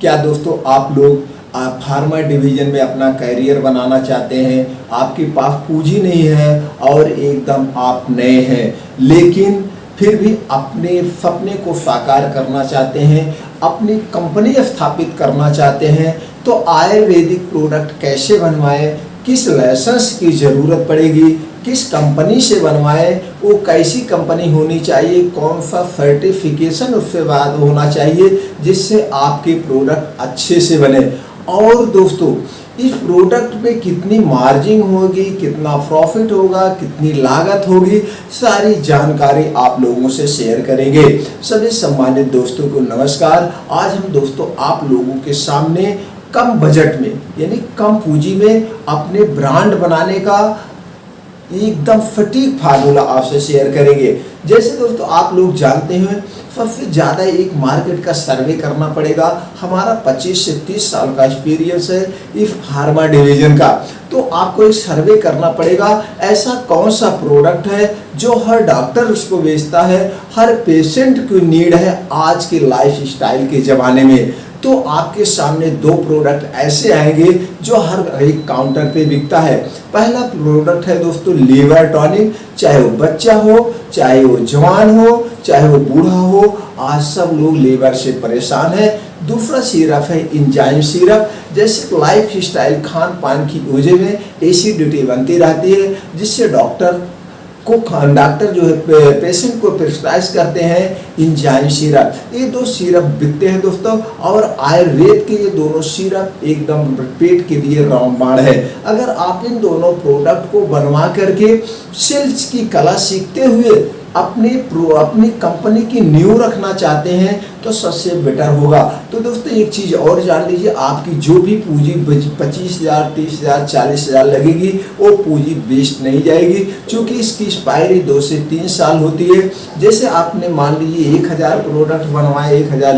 क्या दोस्तों आप लोग फार्मा डिवीजन में अपना करियर बनाना चाहते हैं, आपके पास पूंजी नहीं है और एकदम आप नए हैं, लेकिन फिर भी अपने सपने को साकार करना चाहते हैं, अपनी कंपनी स्थापित करना चाहते हैं, तो आयुर्वेदिक प्रोडक्ट कैसे बनवाएं, किस लाइसेंस की ज़रूरत पड़ेगी, किस कंपनी से बनवाएं, वो कैसी कंपनी होनी चाहिए, कौन सा सर्टिफिकेशन उससे बाद होना चाहिए जिससे आपके प्रोडक्ट अच्छे से बने। और दोस्तों इस प्रोडक्ट में कितनी मार्जिन होगी, कितना प्रॉफिट होगा, कितनी लागत होगी, सारी जानकारी आप लोगों से शेयर करेंगे। सभी सम्मानित दोस्तों को नमस्कार। आज हम दोस्तों आप लोगों के सामने कम बजट में यानी कम पूंजी में अपने ब्रांड बनाने का एकदम सटीक फार्मूला आपसे शेयर करेंगे। जैसे दोस्तों आप लोग जानते हैं सबसे ज़्यादा एक मार्केट का सर्वे करना पड़ेगा। हमारा 25 से 30 साल का एक्सपीरियंस है इस फार्मा डिवीजन का, तो आपको एक सर्वे करना पड़ेगा ऐसा कौन सा प्रोडक्ट है जो हर डॉक्टर उसको बेचता है, हर पेशेंट की नीड है आज के लाइफ स्टाइल के ज़माने में। तो आपके सामने दो प्रोडक्ट ऐसे आएंगे जो हर एक काउंटर पे बिकता है। पहला प्रोडक्ट है दोस्तों लीवर टॉनिक, चाहे वो बच्चा हो, चाहे वो जवान हो, चाहे वो बूढ़ा हो, आज सब लोग लीवर से परेशान है। दूसरा सिरप है एंजाइम सिरप, जैसे लाइफ स्टाइल खान पान की वजह में एसिडिटी बनती रहती है, जिससे डॉक्टर जो है पेशेंट को प्रिस्क्राइब करते हैं एंजाइम सिरप। ये दो सिरप बिकते हैं दोस्तों, और आयुर्वेद के ये दोनों सिरप एकदम पेट के लिए रामबाण है। अगर आप इन दोनों प्रोडक्ट को बनवा करके सेल्स की कला सीखते हुए अपनी कंपनी की नींव रखना चाहते हैं तो सबसे बेटर होगा। तो दोस्तों एक चीज़ और जान लीजिए, आपकी जो भी पूंजी 25,000, 30,000, 40,000 लगेगी वो पूंजी वेस्ट नहीं जाएगी, क्योंकि इसकी एक्सपायरी 2 से 3 साल होती है। जैसे आपने मान लीजिए 1000 प्रोडक्ट बनवाए, 1000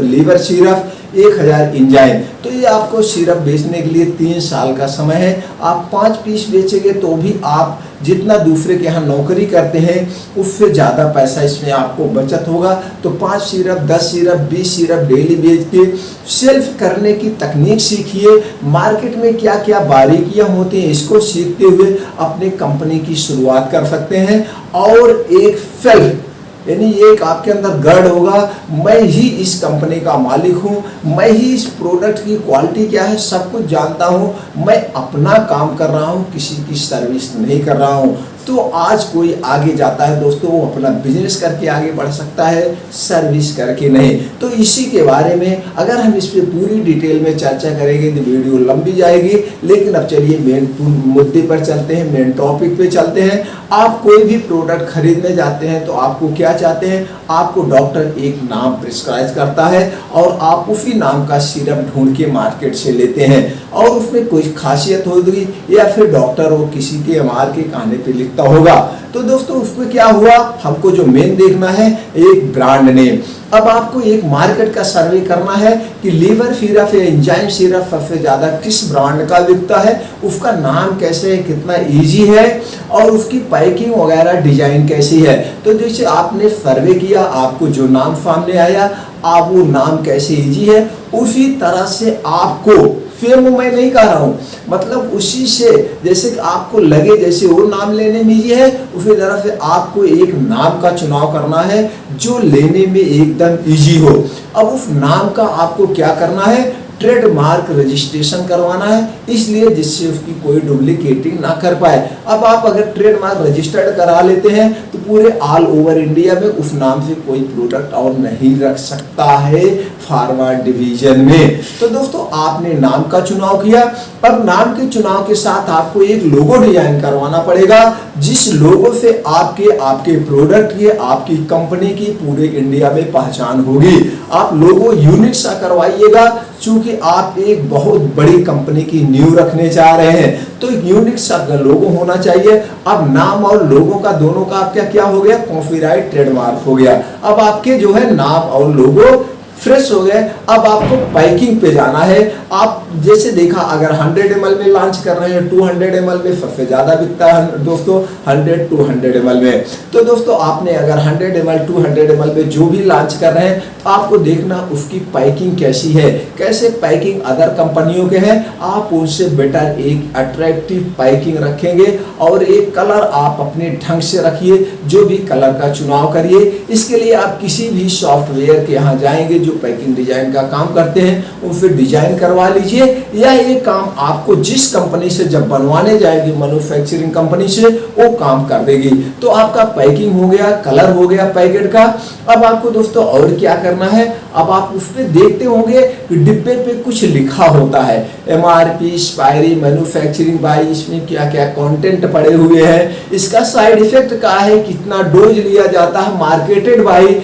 लीवर सिरप, 1000 एंजाइम, तो ये आपको सिरप बेचने के लिए 3 साल का समय है। आप 5 पीस बेचेंगे तो भी आप जितना दूसरे के यहाँ नौकरी करते हैं उससे ज़्यादा पैसा इसमें आपको बचत होगा। तो 5 सिरप, 10 सिरप, 20 सिरप डेली बेच के सेल्फ करने की तकनीक सीखिए। मार्केट में क्या क्या बारीकियाँ होती हैं इसको सीखते हुए अपनी कंपनी की शुरुआत कर सकते हैं। और एक सेल्फ यानी एक आपके अंदर गर्ड होगा, मैं ही इस कंपनी का मालिक हूँ, मैं ही इस प्रोडक्ट की क्वालिटी क्या है सब कुछ जानता हूँ, मैं अपना काम कर रहा हूँ, किसी की सर्विस नहीं कर रहा हूँ। तो आज कोई आगे जाता है दोस्तों वो अपना बिजनेस करके आगे बढ़ सकता है, सर्विस करके नहीं। तो इसी के बारे में अगर हम इस पर पूरी डिटेल में चर्चा करेंगे तो वीडियो लंबी जाएगी, लेकिन अब चलिए मेन मुद्दे पर चलते हैं, मेन टॉपिक पे चलते हैं। आप कोई भी प्रोडक्ट खरीदने जाते हैं तो आपको क्या चाहते हैं, आपको डॉक्टर एक नाम प्रिस्क्राइब करता है और आप उसी नाम का सिरप ढूंढ के मार्केट से लेते हैं, और उसमें कोई खासियत होगी या फिर डॉक्टर हो किसी के मार के कहने पे लिखता होगा। तो दोस्तों उसमें क्या हुआ, हमको जो मेन देखना है एक ब्रांड नेम। अब आपको एक मार्केट का सर्वे करना है कि लीवर सिरप या एंजाइम सिरप सबसे ज़्यादा किस ब्रांड का बिकता है, उसका नाम कैसे है, कितना इजी है और उसकी पैकिंग वगैरह डिजाइन कैसी है। तो जैसे आपने सर्वे किया, आपको जो नाम सामने आया, आप वो नाम कैसे इजी है उसी तरह से आपको, फिर मैं नहीं कह रहा हूँ, मतलब उसी से जैसे कि आपको लगे जैसे वो नाम लेने में इजी है, उसी तरह से आपको एक नाम का चुनाव करना है जो लेने में एकदम इजी हो। अब उस नाम का आपको क्या करना है, ट्रेडमार्क रजिस्ट्रेशन करवाना है, इसलिए जिससे उसकी कोई डुप्लीकेटिंग ना कर पाए। अब आप अगर ट्रेडमार्क रजिस्टर्ड करा लेते हैं तो पूरे ऑल ओवर इंडिया में उस नाम से कोई प्रोडक्ट और नहीं रख सकता है फार्मा डिवीजन में। तो दोस्तों आपने नाम का चुनाव किया, अब नाम के चुनाव के साथ आपको एक लोगो डिजाइन करवाना पड़ेगा, जिस लोगो से आपके प्रोडक्ट की, आपकी कंपनी की पूरे इंडिया में पहचान होगी। आप लोगो यूनिक सा करवाइएगा, चूंकि आप एक बहुत बड़ी कंपनी की नींव रखने जा रहे हैं, तो यूनिक सा लोगो होना चाहिए। अब नाम और लोगो का दोनों का आपका क्या हो गया, कॉपीराइट ट्रेडमार्क हो गया। अब आपके जो है नाम और लोगो फ्रेश हो गए, अब आपको पैकिंग पे जाना है। आप जैसे देखा, अगर 100 ml में लॉन्च कर रहे हैं, 200 ml में सबसे ज़्यादा बिकता है दोस्तों, 100 to 100 ml में। तो दोस्तों आपने अगर 100 ml 200 ml में जो भी लॉन्च कर रहे हैं, तो आपको देखना उसकी पैकिंग कैसी है, कैसे पैकिंग अदर कंपनियों के हैं, आप उनसे बेटर एक अट्रैक्टिव पैकिंग रखेंगे और एक कलर आप अपने ढंग से रखिए, जो भी कलर का चुनाव करिए। इसके लिए आप किसी भी सॉफ्टवेयर के यहाँ जाएंगे जो पैकिंग डिजाइन का काम करते हैं, उनसे डिजाइन करवा लीजिए, या ये काम आपको जिस कंपनी से जब बनवाने जाएंगे मैन्युफैक्चरिंग कंपनी से, वो काम कर देगी। तो आपका पैकिंग हो गया, कलर हो गया पैकेट का। अब आपको दोस्तों और क्या करना है, अब आप उस पर देखते होंगे कि डिब्बे पे कुछ लिखा होता है, MRP, एक्सपायरी, मैन्युफैक्चरिंग बाई, इसमें क्या क्या कंटेंट पड़े हुए हैं, इसका साइड इफेक्ट क्या है, कितना डोज लिया जाता है, marketed by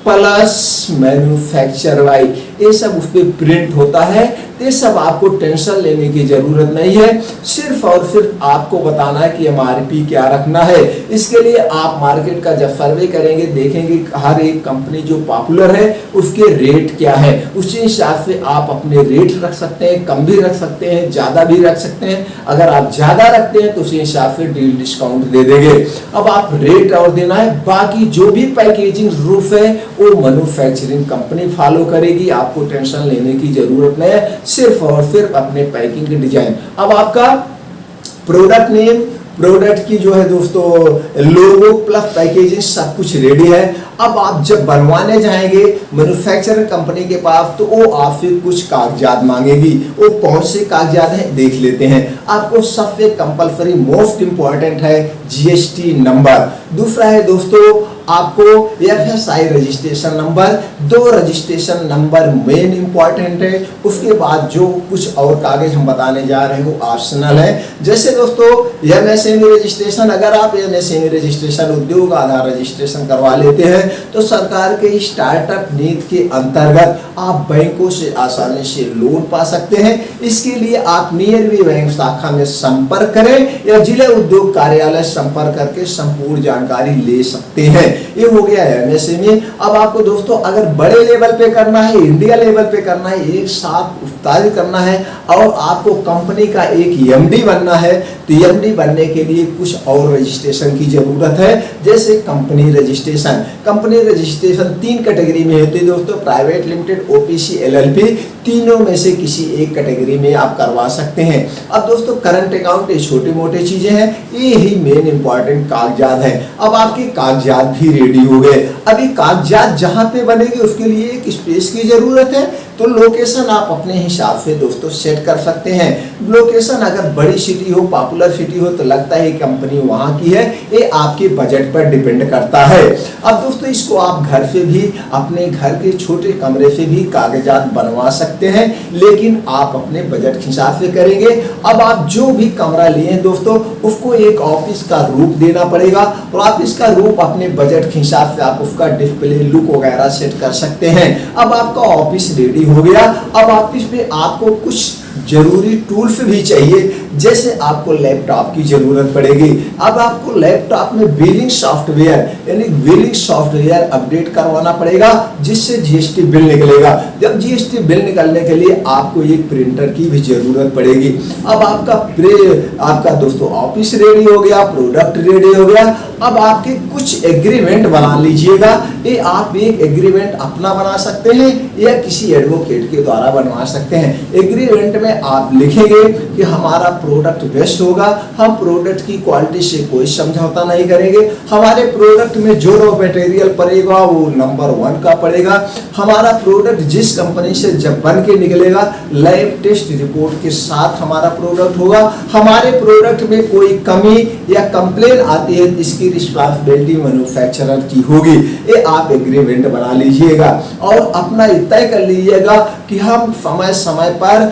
plus manufacture by, ये सब उस पर प्रिंट होता है। ये सब आपको टेंशन लेने की जरूरत नहीं है, सिर्फ और सिर्फ आपको बताना है कि MRP क्या रखना है। इसके लिए आप मार्केट का जब सर्वे करेंगे, देखेंगे हर एक कंपनी जो पॉपुलर है उसके रेट क्या है, उसी हिसाब से आप अपने रेट रख सकते हैं, कम भी रख सकते हैं, ज़्यादा भी रख सकते हैं। अगर आप ज़्यादा रखते हैं तो उसी हिसाब से डील डिस्काउंट दे देंगे। अब आप रेट और देना है, बाकी जो भी पैकेजिंग रूल्स है वो मैन्युफैक्चरिंग कंपनी फॉलो करेगी, आपको टेंशन लेने की जरूरत नहीं है, सिर्फ और सिर्फ अपने पैकिंग के डिजाइन। अब आपका प्रोडक्ट नेम, प्रोडक्ट की जो है दोस्तों लोगो प्लस पैकेजिंग सब कुछ रेडी है। अब आप जब बनवाने जाएंगे मैन्युफैक्चरर कंपनी के पास, तो वो आपसे कुछ कागजात मांगेगी। वो कौन से कागजात हैं देख लेते हैं। आपको सबसे कंपलसरी मोस्ट इंपॉर्टेंट है GST नंबर। दूसरा है दोस्तों आपको FSI registration number. 2 registration number main important है, उसके बाद जो कुछ और कागज हम बताने जा रहे हैं वो ऑप्शनल है। जैसे दोस्तों MSME रजिस्ट्रेशन, अगर आप MSME रजिस्ट्रेशन उद्योग आधार रजिस्ट्रेशन करवा लेते हैं तो सरकार के स्टार्टअप नीति के अंतर्गत आप बैंकों से आसानी से लोन पा सकते हैं। इसके लिए आप नियर भी बैंक शाखा में संपर्क करें या जिला उद्योग कार्यालय संपर्क करके संपूर्ण जानकारी ले सकते हैं। ये हो गया MSME। अब आपको दोस्तों अगर बड़े लेवल पे करना है, इंडिया लेवल पे करना है, एक साथ उस्तादी करना है और आपको कंपनी का एक MD बनना है, तो MD बनने के लिए कुछ और रजिस्ट्रेशन की जरूरत है। जैसे company registration, company registration 3 category में होती है दोस्तों, प्राइवेट लिमिटेड, OPC, LLP, तीनों में से किसी एक कैटेगरी में आप करवा सकते हैं। अब दोस्तों करंट अकाउंट, ये छोटी मोटी चीजें हैं, ये ही मेन इंपॉर्टेंट कागजात हैं। अब आपके कागजात भी रेडी हो गए। अभी कागजात जहां पे बनेंगे उसके लिए एक स्पेस की जरूरत है, तो लोकेशन आप अपने हिसाब से दोस्तों सेट कर सकते हैं। लोकेशन अगर बड़ी सिटी हो, पॉपुलर सिटी हो, तो लगता है कंपनी वहां की है, ये आपके बजट पर डिपेंड करता है। अब दोस्तों इसको आप घर से भी, अपने घर के छोटे कमरे से भी कागजात बनवा सकते हैं, लेकिन आप अपने बजट के हिसाब से करेंगे। अब आप जो भी कमरा लिए हैं दोस्तों, उसको एक ऑफिस का रूप देना पड़ेगा, और आप इसका रूप अपने बजट के हिसाब से आप उसका डिस्प्ले लुक वगैरह सेट कर सकते हैं। अब आपका ऑफिस रेडी हो गया। अब ऑफिस में आपको कुछ जरूरी टूल्स भी चाहिए, जैसे आपको लैपटॉप की जरूरत पड़ेगी। अब आपको लैपटॉप में बिलिंग सॉफ्टवेयर यानी बिलिंग सॉफ्टवेयर अपडेट करवाना पड़ेगा, जिससे GST बिल निकलेगा। जब GST बिल निकलने के लिए आपको एक प्रिंटर की भी जरूरत पड़ेगी। अब आपका दोस्तों ऑफिस रेडी हो गया, प्रोडक्ट रेडी हो गया। अब आपके कुछ एग्रीमेंट बना लीजिएगा। ये आप एक एग्रीमेंट अपना बना सकते हैं या किसी एडवोकेट के द्वारा बनवा सकते हैं। एग्रीमेंट में आप लिखेंगे कि हमारा प्रोडक्ट बेस्ट होगा, हम प्रोडक्ट की क्वालिटी से कोई समझौता नहीं करेंगे, हमारे प्रोडक्ट में जो रॉ मटेरियल पड़ेगा वो नंबर 1 का पड़ेगा, हमारा प्रोडक्ट जिस कंपनी से जब बन के निकलेगा लैब टेस्ट रिपोर्ट के साथ हमारा प्रोडक्ट होगा, हमारे प्रोडक्ट में कोई कमी या कंप्लेन आती है इसकी रिस्पांसिबिलिटी मैन्युफैक्चरर की होगी। ये आप एग्रीमेंट बना लीजिएगा और अपना तय कर लीजिएगा कि हम समय समय पर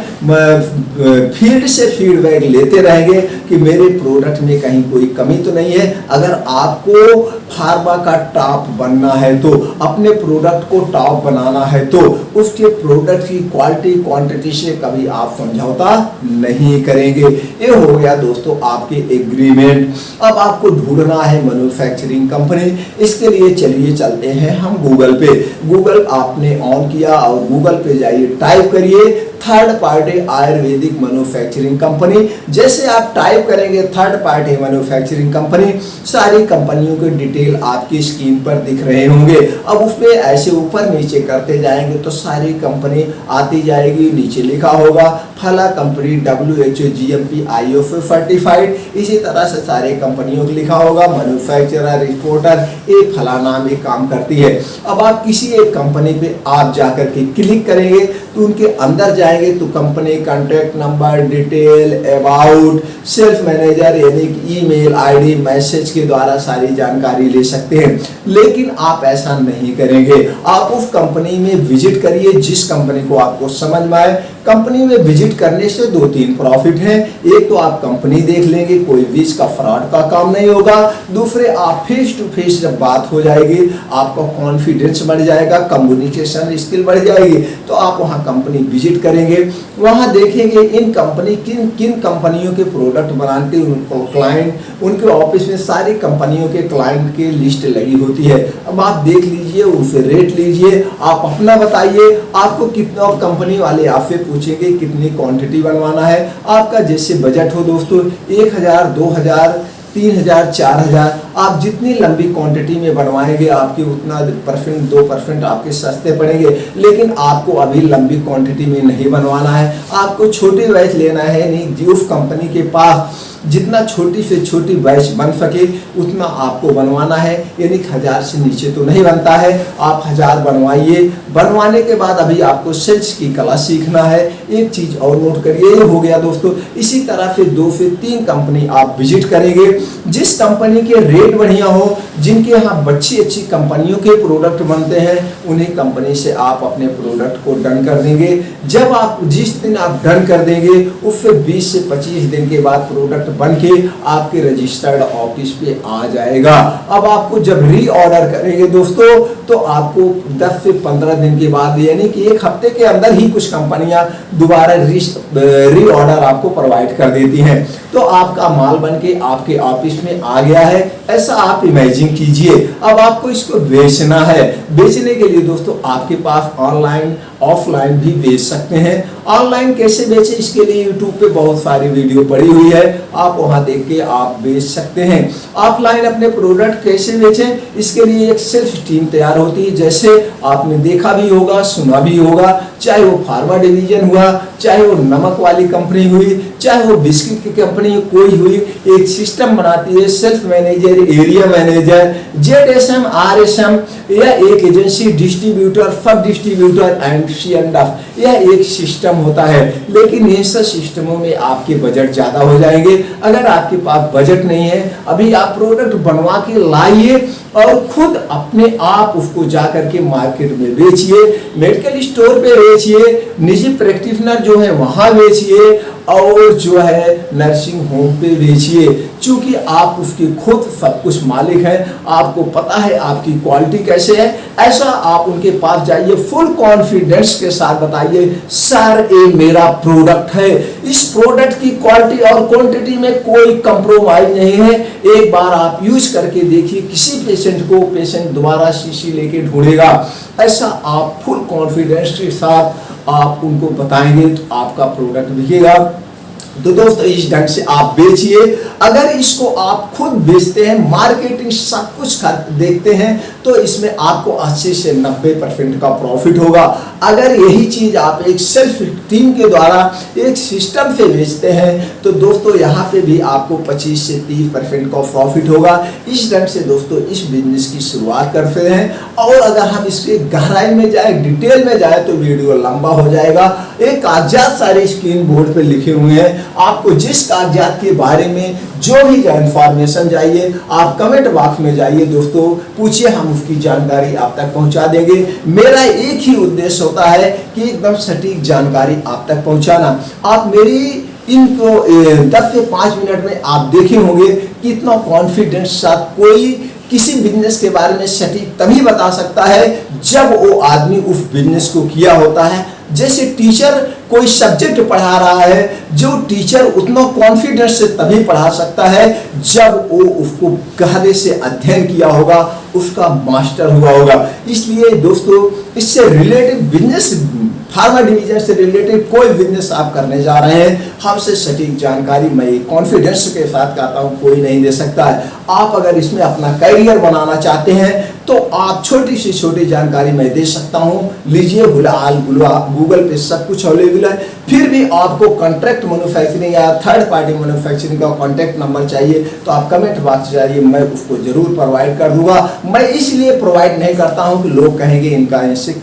फील्ड से फीडबैक लेते रहेंगे कि मेरे प्रोडक्ट में कहीं कोई कमी तो नहीं है। अगर आपको फार्मा का टॉप बनना है, तो अपने प्रोडक्ट को टॉप बनाना है, तो उसके प्रोडक्ट की क्वालिटी क्वांटिटी से कभी आप समझौता नहीं करेंगे। ये हो गया दोस्तों आपके एग्रीमेंट। अब आपको ढूंढना है मैन्युफैक्चरिंग कंपनी। इसके लिए चलिए चलते हैं हम गूगल पे। गूगल आपने ऑन किया और गूगल पे जाइए, टाइप करिए third party Ayurvedic manufacturing company. जैसे आप टाइप करेंगे थर्ड पार्टी मैन्युफैक्चरिंग कंपनी, सारी कंपनियों के डिटेल आपकी स्क्रीन पर दिख रहे होंगे। अब उसमें ऐसे ऊपर नीचे करते जाएंगे तो सारी कंपनी आती जाएगी। नीचे लिखा होगा फला company WHO GMP ISO certified. इसी तरह से सारे कंपनियों को लिखा होगा मैन्युफैक्चरर रिपोर्टर ये फला नाम ये काम करती है। अब आप किसी एक कंपनी पे आप जाकर के क्लिक करेंगे तो उनके अंदर जाएंगे तो company contact number, detail, about, self manager यानी कि ईमेल आईडी, मैसेज के द्वारा सारी जानकारी ले सकते हैं। लेकिन आप ऐसा नहीं करेंगे। आप उस कंपनी में विजिट करिए जिस कंपनी को आपको समझ में आए। कंपनी में विजिट करने से 2-3 प्रॉफिट हैं। एक तो आप कंपनी देख लेंगे, कोई भी इसका फ्रॉड का काम नहीं होगा। दूसरे आप फेस टू फेस जब बात हो जाएगी आपका कॉन्फिडेंस बढ़ जाएगा, कम्युनिकेशन स्किल बढ़ जाएगी। तो आप वहाँ कंपनी विजिट करेंगे, वहाँ देखेंगे इन कंपनी किन किन कंपनियों के प्रोडक्ट बनाते हैं, उनको क्लाइंट उनके ऑफिस में सारी कंपनियों के क्लाइंट की लिस्ट लगी होती है। अब आप देख लीजिए, उसे रेट लीजिए, आप अपना बताइए आपको कितना, कंपनी वाले आपसे पूछेंगे कितनी क्वांटिटी बनवाना है। आपका जैसे बजट हो दोस्तों 1000, 2000, 3000, 4000, आप जितनी लंबी क्वांटिटी में बनवाएंगे आपके उतना 1% 2% आपके सस्ते पड़ेंगे। लेकिन आपको अभी लंबी क्वांटिटी में नहीं बनवाना है, आपको छोटी बैच लेना है। नहीं, उस कंपनी के पास जितना छोटी से छोटी बैच बन सके उतना आपको बनवाना है। यानी 1000 से नीचे तो नहीं बनता है। आप 1000 बनवाइए। बनवाने के बाद अभी आपको सेल्स की कला सीखना है। एक चीज और नोट करिए, ये हो गया दोस्तों। इसी तरह से 2 से 3 कंपनी आप विजिट करेंगे। जिस कंपनी के रेट बढ़िया हो, जिनके यहाँ अच्छी कंपनियों के प्रोडक्ट बनते हैं, उन्हीं कंपनी से आप अपने प्रोडक्ट को डन कर देंगे। जब आप जिस दिन आप डन कर देंगे उससे 20 से 25 दिन के बाद प्रोडक्ट बन के आपके रजिस्टर्ड ऑफिस पे आ जाएगा। अब आपको जब री ऑर्डर करेंगे दोस्तों तो आपको 10 से 15 दिन के बाद यानी कि 1 हफ्ते के अंदर ही कुछ कंपनियां दोबारा री ऑर्डर आपको प्रोवाइड कर देती हैं। तो आपका माल बन के आपके ऑफिस में आ गया है, ऐसा आप इमेजिन कीजिए। अब आपको इसको बेचना है। बेचने के लिए दोस्तों आपके पास ऑनलाइन ऑफलाइन भी बेच सकते हैं। ऑनलाइन कैसे बेचें, इसके लिए यूट्यूब पे बहुत सारी वीडियो पड़ी हुई है, आप वहां देख के आप बेच सकते हैं। ऑफलाइन अपने प्रोडक्ट कैसे बेचें, इसके लिए एक सेल्फ टीम तैयार होती है। जैसे आपने देखा भी होगा, सुना भी होगा, चाहे वो फार्मा डिवीजन हुआ, चाहे वो नमक वाली कंपनी हुई, चाहे वो बिस्किट की कंपनी कोई हुई, एक सिस्टम बनाती है self manager, area manager, ZSM, RSM या एक एजेंसी, डिस्ट्रीब्यूटर, सब डिस्ट्रीब्यूटर एंड C&F, यह एक सिस्टम होता है। लेकिन इन सब सिस्टमों में आपके बजट ज्यादा हो जाएंगे। अगर आपके पास बजट नहीं है, अभी आप प्रोडक्ट बनवा के लाइए और खुद अपने आप उसको जाकर के मार्केट में बेचिए, मेडिकल स्टोर पे बेचिए, निजी प्रैक्टिशनर जो है वहां बेचिए और जो है नर्सिंग होम पे बेचिए। क्योंकि आप उसके खुद सब कुछ मालिक हैं, आपको पता है आपकी क्वालिटी कैसे है। ऐसा आप उनके पास जाइए, फुल कॉन्फिडेंस के साथ बताइए, सर ये मेरा प्रोडक्ट है, इस प्रोडक्ट की क्वालिटी और क्वांटिटी में कोई कंप्रोमाइज नहीं है। एक बार आप यूज करके देखिए, किसी पेशेंट दोबारा शीशी लेके ढूंढेगा। ऐसा आप फुल कॉन्फिडेंस के साथ आप उनको बताएंगे तो आपका प्रोडक्ट बिकेगा। तो दोस्तों इस ढंग से आप बेचिए। अगर इसको आप खुद बेचते हैं, मार्केटिंग सब कुछ देखते हैं, तो इसमें आपको 80 से 90% का प्रॉफिट होगा। अगर यही चीज आप एक सेल्फ टीम के द्वारा एक सिस्टम से बेचते हैं तो दोस्तों यहाँ पे भी आपको 25 से 30% का प्रॉफिट होगा। इस ढंग से दोस्तों इस बिजनेस की शुरुआत करते हैं। और अगर हम इसके गहराई में जाए, डिटेल में जाए तो वीडियो लंबा हो जाएगा। एक कागजात सारे स्क्रीन बोर्ड पे लिखे हुए हैं, आपको जिस कागजात के बारे में जो भी इंफॉर्मेशन चाहिए आप कमेंट बॉक्स में जाइए दोस्तों, पूछिए, हम उसकी जानकारी आप तक पहुंचा देंगे। मेरा एक ही उद्देश्य होता है कि एकदम सटीक जानकारी आप तक पहुंचाना। आप मेरी इनको 10 से 5 मिनट में आप देखे होंगे कि इतना कॉन्फिडेंस साथ कोई किसी बिजनेस के बारे में सटीक तभी बता सकता है जब वो आदमी उस बिजनेस को किया होता है। जैसे टीचर कोई सब्जेक्ट पढ़ा रहा है, जो टीचर उतना कॉन्फिडेंस से तभी पढ़ा सकता है जब वो उसको गहरे से अध्ययन किया होगा, उसका मास्टर हुआ होगा। इसलिए दोस्तों, इससे रिलेटेड बिजनेस, फार्मा डिवीजन से रिलेटेड कोई बिजनेस आप करने जा रहे हैं, हमसे सटीक जानकारी मैं कॉन्फिडेंस के साथ कहता हूं कोई नहीं दे सकता है। आप अगर इसमें अपना करियर बनाना चाहते हैं तो आप छोटी से छोटी जानकारी मैं दे सकता हूं, लीजिए, गूगल पे सब कुछ अवेलेबल है। फिर भी आपको कॉन्ट्रैक्ट मैन्युफैक्चरिंग या थर्ड पार्टी मैन्युफैक्चरिंग का कॉन्टैक्ट नंबर चाहिए तो आप कमेंट बॉक्स जाइए, मैं उसको जरूर प्रोवाइड कर दूंगा। मैं इसलिए प्रोवाइड नहीं करता हूं कि लोग कहेंगे इनका इससे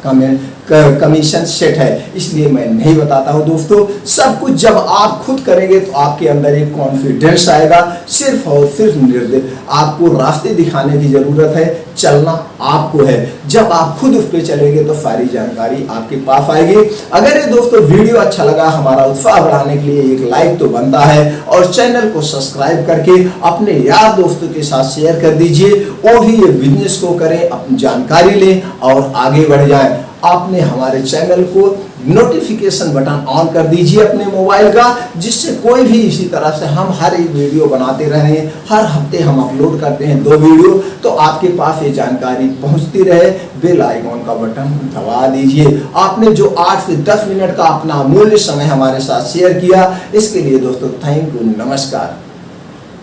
कमीशन सेट है, इसलिए मैं नहीं बताता हूं दोस्तों। सब कुछ जब आप खुद करेंगे तो आपके अंदर एक कॉन्फिडेंस आएगा। सिर्फ और सिर्फ निर्देश, आपको रास्ते दिखाने की जरूरत है, चलना आपको है। जब आप खुद उस पर चलेंगे तो सारी जानकारी आपके पास आएगी। अगर ये दोस्तों वीडियो अच्छा लगा, हमारा उत्साह बढ़ाने के लिए एक लाइक तो बनता है, और चैनल को सब्सक्राइब करके अपने यार दोस्तों के साथ शेयर कर दीजिए, वो भी ये बिजनेस को करें, अपनी जानकारी लें और आगे बढ़ जाएं। आपने हमारे चैनल को नोटिफिकेशन बटन ऑन कर दीजिए अपने मोबाइल का, जिससे कोई भी इसी तरह से हम हर एक वीडियो बनाते रहे, हर हफ्ते हम अपलोड करते हैं 2 वीडियो, तो आपके पास ये जानकारी पहुंचती रहे। बेल आइकॉन का बटन दबा दीजिए। आपने जो 8 से 10 मिनट का अपना अमूल्य समय हमारे साथ शेयर किया, इसके लिए दोस्तों थैंक यू, नमस्कार।